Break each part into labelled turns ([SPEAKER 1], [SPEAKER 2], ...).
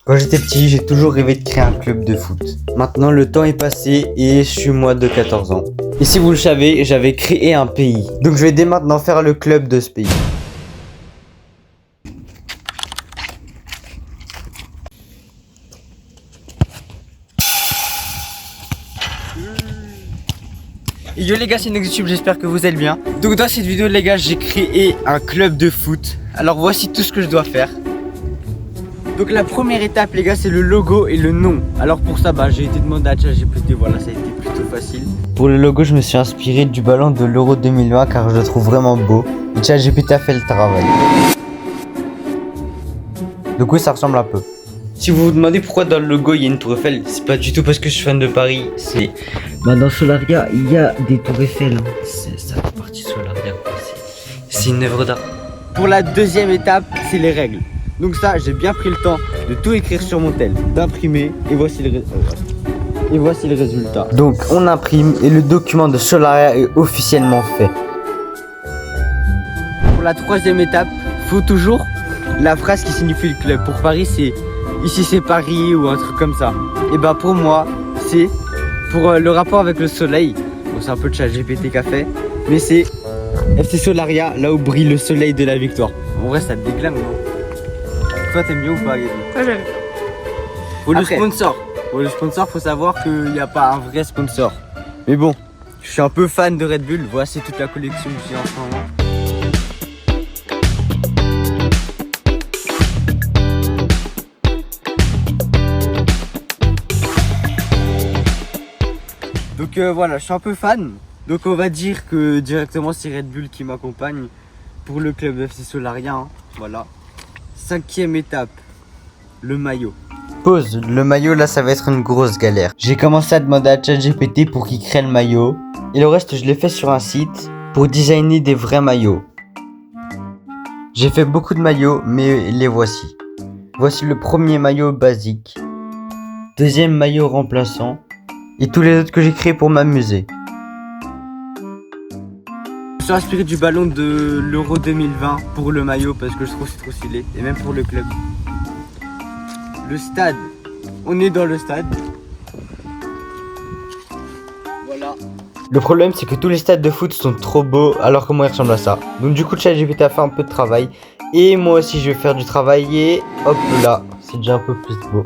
[SPEAKER 1] Quand j'étais petit, j'ai toujours rêvé de créer un club de foot. Maintenant, le temps est passé et je suis moi de 14 ans. Et si vous le savez, j'avais créé un pays. Donc je vais dès maintenant faire le club de ce pays. Yo les gars, c'est Nextube, j'espère que vous allez bien. Donc dans cette vidéo les gars, j'ai créé un club de foot. Alors voici tout ce que je dois faire. Donc la première étape les gars, c'est le logo et le nom. Alors pour ça, j'ai été demandé à ChatGPT, voilà, ça a été plutôt facile. Pour le logo, je me suis inspiré du ballon de l'Euro 2020 car je le trouve vraiment beau. Et ChatGPT a fait le travail. Donc oui, ça ressemble un peu. Si vous vous demandez pourquoi dans le logo il y a une tour Eiffel, c'est pas du tout parce que je suis fan de Paris, c'est... dans Solaria, il y a des tours Eiffel. C'est ça la partie Solaria, c'est une œuvre d'art. Pour la deuxième étape, c'est les règles. Donc ça, j'ai bien pris le temps de tout écrire sur mon tel, d'imprimer, et voici le résultat. Donc on imprime et le document de Solaria est officiellement fait. Pour la troisième étape, faut toujours la phrase qui signifie le club. Pour Paris, c'est ici c'est Paris ou un truc comme ça. Et pour moi, c'est pour le rapport avec le soleil. Bon, c'est un peu de ChatGPT qu'a fait, mais c'est FC Solaria, là où brille le soleil de la victoire. En vrai, ça te déglingue, non? Toi, t'aimes bien ou pas, Gabi?
[SPEAKER 2] Moi, j'aime.
[SPEAKER 1] Pour le sponsor. Pour le sponsor, faut savoir qu'il n'y a pas un vrai sponsor. Mais bon, je suis un peu fan de Red Bull. Voici toute la collection que j'ai en ce moment. Donc voilà, je suis un peu fan. Donc on va dire que directement c'est Red Bull qui m'accompagne pour le club FC Solaria. Hein. Voilà. Cinquième étape, le maillot. Pause, le maillot là ça va être une grosse galère. J'ai commencé à demander à ChatGPT pour qu'il crée le maillot. Et le reste je l'ai fait sur un site pour designer des vrais maillots. J'ai fait beaucoup de maillots mais les voici. Voici le premier maillot basique. Deuxième maillot remplaçant. Et tous les autres que j'ai créés pour m'amuser. Je suis inspiré du ballon de l'Euro 2020 pour le maillot parce que je trouve c'est trop stylé. Et même pour le club. Le stade. On est dans le stade. Voilà. Le problème c'est que tous les stades de foot sont trop beaux alors que moi ils ressemblent à ça. Donc du coup ChatGPT a fait un peu de travail. Et moi aussi je vais faire du travail et hop là. C'est déjà un peu plus beau.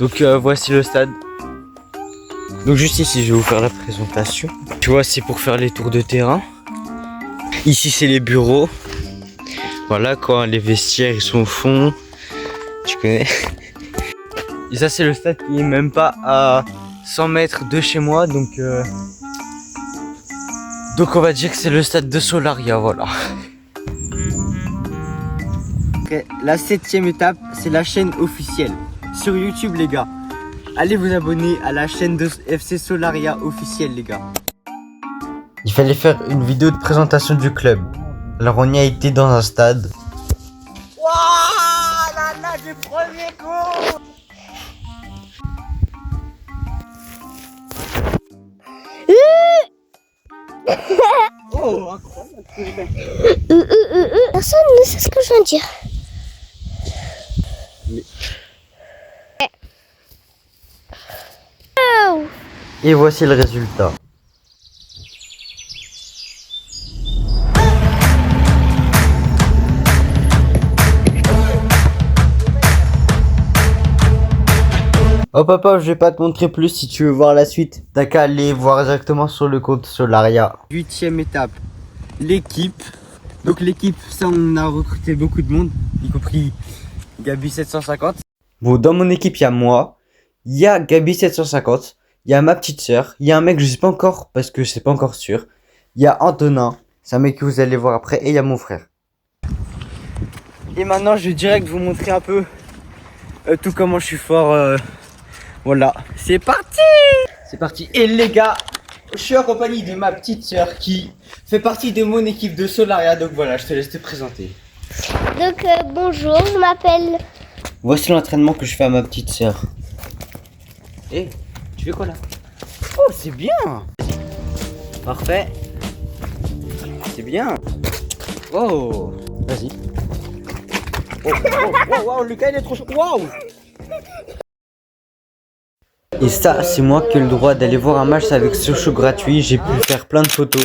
[SPEAKER 1] Donc voici le stade. Donc juste ici je vais vous faire la présentation. Tu vois c'est pour faire les tours de terrain. Ici c'est les bureaux. Voilà quoi, les vestiaires ils sont au fond. Tu connais. Et ça c'est le stade qui est même pas à 100 mètres de chez moi. Donc on va dire que c'est le stade de Solaria, voilà. Okay, la septième étape c'est la chaîne officielle. Sur YouTube les gars, allez vous abonner à la chaîne de FC Solaria officielle les gars. Il fallait faire une vidéo de présentation du club. Alors on y a été dans un stade. Wouah, là là du premier coup. Oh incroyable.
[SPEAKER 2] Personne ne sait ce que je viens de dire.
[SPEAKER 1] Et voici le résultat. Oh papa, je vais pas te montrer plus si tu veux voir la suite. T'as qu'à aller voir directement sur le compte Solaria. Huitième étape, l'équipe. Donc l'équipe, ça on a recruté beaucoup de monde, y compris Gabi 750. Bon, dans mon équipe, il y a moi, il y a Gabi 750. Il y a ma petite sœur, il y a un mec je sais pas encore parce que c'est pas encore sûr. Il y a Antonin, c'est un mec que vous allez voir après et il y a mon frère. Et maintenant je vais direct vous montrer un peu tout comment je suis fort. Voilà, c'est parti. C'est parti. Et les gars, je suis en compagnie de ma petite sœur qui fait partie de mon équipe de Solaria. Donc voilà, je te laisse te présenter.
[SPEAKER 2] Donc bonjour, je m'appelle...
[SPEAKER 1] Voici l'entraînement que je fais à ma petite sœur. Et tu fais quoi là? Oh c'est bien. Parfait. C'est bien. Oh, vas-y. Oh, Lucas il est trop chaud. Wow. Et ça, c'est moi qui ai le droit d'aller voir un match avec Sochaux gratuit. J'ai pu faire plein de photos.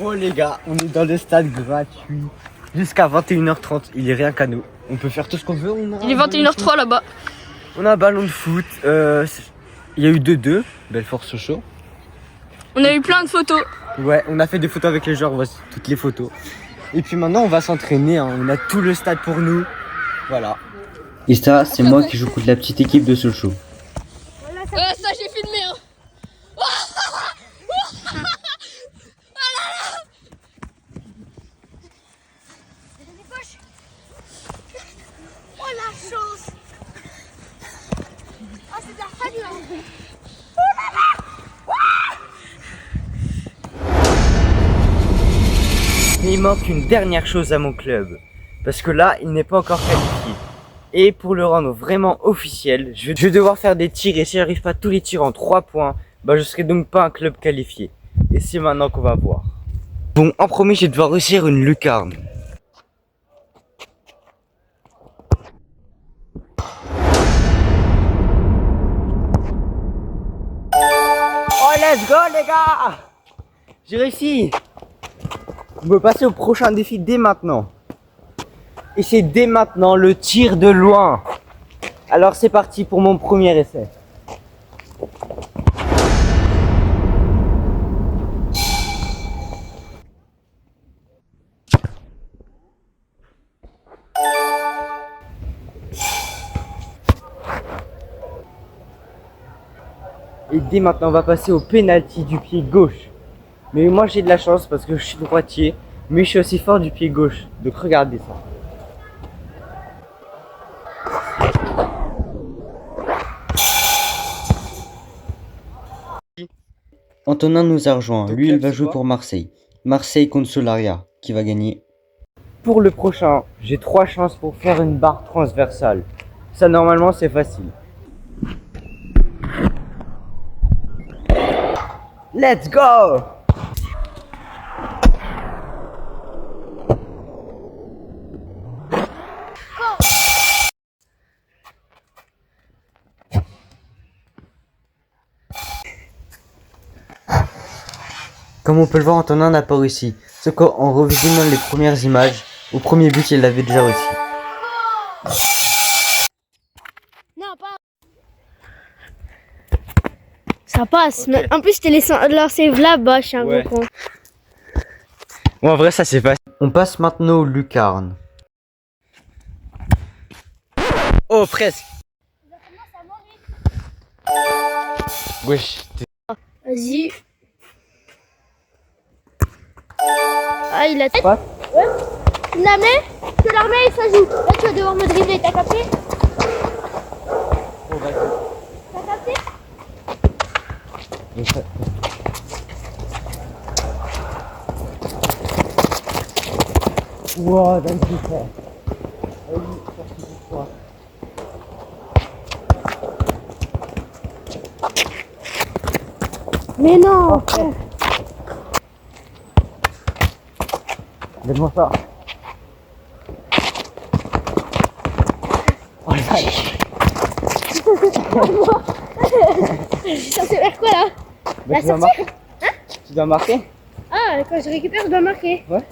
[SPEAKER 1] Oh les gars, on est dans le stade gratuit. Jusqu'à 21h30, il est rien qu'à nous. On peut faire tout ce qu'on veut.
[SPEAKER 3] Il est 21h03 là-bas.
[SPEAKER 1] On a un ballon de foot. Il y a eu 2-2. Belfort Sochaux.
[SPEAKER 3] On a eu plein de photos.
[SPEAKER 1] Ouais, on a fait des photos avec les joueurs. Voici toutes les photos. Et puis maintenant, on va s'entraîner. Hein. On a tout le stade pour nous. Voilà. Et ça, c'est moi qui joue contre la petite équipe de Sochaux.
[SPEAKER 3] Ça j'ai filmé hein.
[SPEAKER 2] Oh la chance. Oh c'est de la radio.
[SPEAKER 1] Mais il manque une dernière chose à mon club. Parce que là, il n'est pas encore qualifié. Et pour le rendre vraiment officiel, je vais devoir faire des tirs. Et si j'arrive pas à tous les tirs en 3 points, bah je serai donc pas un club qualifié. Et c'est maintenant qu'on va voir. Bon, en premier, je vais devoir réussir une lucarne. Oh, let's go les gars! J'ai réussi! On peut passer au prochain défi dès maintenant. Et c'est dès maintenant le tir de loin. Alors c'est parti pour mon premier essai. Et dès maintenant on va passer au penalty du pied gauche. Mais moi j'ai de la chance parce que je suis droitier, mais je suis aussi fort du pied gauche. Donc regardez ça. Antonin nous a rejoint. Lui, il va jouer pour Marseille. Marseille contre Solaria, qui va gagner. Pour le prochain, j'ai 3 chances pour faire une barre transversale. Ça, normalement, c'est facile. Let's go! Comme on peut le voir, Antonin n'a pas réussi. Ce qu'en revisionnant les premières images, au premier but, il l'avait déjà réussi.
[SPEAKER 2] Non, pas. Ça passe. Okay. Mais en plus, je t'ai lancé là-bas, je suis un gros con.
[SPEAKER 1] Bon, en vrai, ça c'est facile. On passe maintenant aux lucarnes. Oh, presque. Wesh.
[SPEAKER 2] Vas-y. Ah, il a tête.
[SPEAKER 1] Quoi?
[SPEAKER 2] Ouais. Tu la mets, tu la remets et ça joue. Là, tu vas devoir me dribbler, t'as capté?
[SPEAKER 1] Oh, vas-y.
[SPEAKER 2] T'as capté?
[SPEAKER 1] Wow, d'un coup fort.
[SPEAKER 2] Mais non!
[SPEAKER 1] Oh, donne-moi ça. Oh la vache.
[SPEAKER 2] Je suis censé faire quoi là?
[SPEAKER 1] Bah, tu dois marquer.
[SPEAKER 2] Hein?
[SPEAKER 1] Tu dois marquer?
[SPEAKER 2] Ah, quand je récupère, je dois marquer.
[SPEAKER 1] Ouais.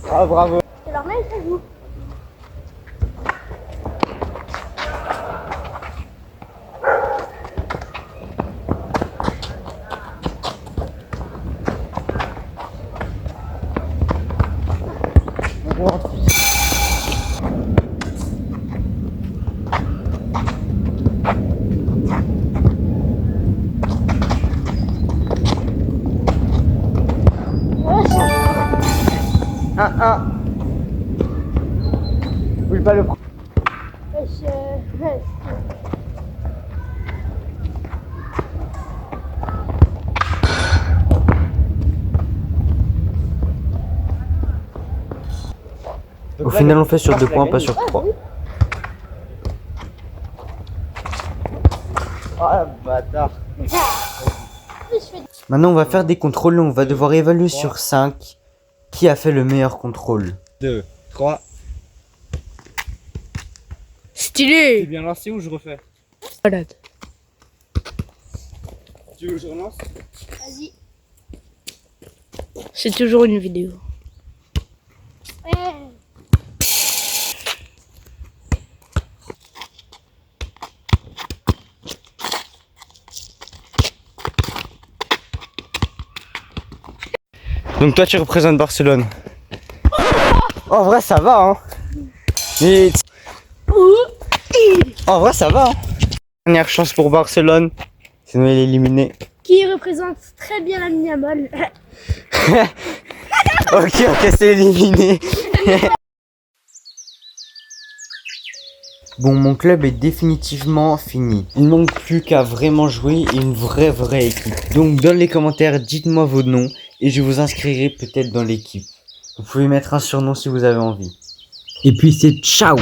[SPEAKER 1] Ah, bravo.
[SPEAKER 2] Tu la remets et ça joue.
[SPEAKER 1] Bouge pas le prendre. Au final, on fait sur 2 points, pas sur 3. Ah, bâtard.
[SPEAKER 2] Je fais
[SPEAKER 1] Maintenant, on va faire des contrôles. On va devoir évaluer sur 5 qui a fait le meilleur contrôle.
[SPEAKER 4] 2, 3. T'es
[SPEAKER 3] Stylé.
[SPEAKER 4] bien lancé ou je refais?
[SPEAKER 3] Malade.
[SPEAKER 4] Tu veux que je relance?
[SPEAKER 2] Vas-y.
[SPEAKER 3] C'est toujours une vidéo.
[SPEAKER 2] Ouais.
[SPEAKER 1] Donc toi, tu représentes Barcelone. En vrai, ça va, hein. Mais... En vrai, ça va, hein. Dernière chance pour Barcelone. Sinon, il est éliminé.
[SPEAKER 2] Qui représente très bien la Miamol.
[SPEAKER 1] Ok, c'est éliminé. Bon, mon club est définitivement fini. Il ne manque plus qu'à vraiment jouer une vraie équipe. Donc, dans les commentaires, dites-moi vos noms et je vous inscrirai peut-être dans l'équipe. Vous pouvez mettre un surnom si vous avez envie. Et puis, c'est ciao!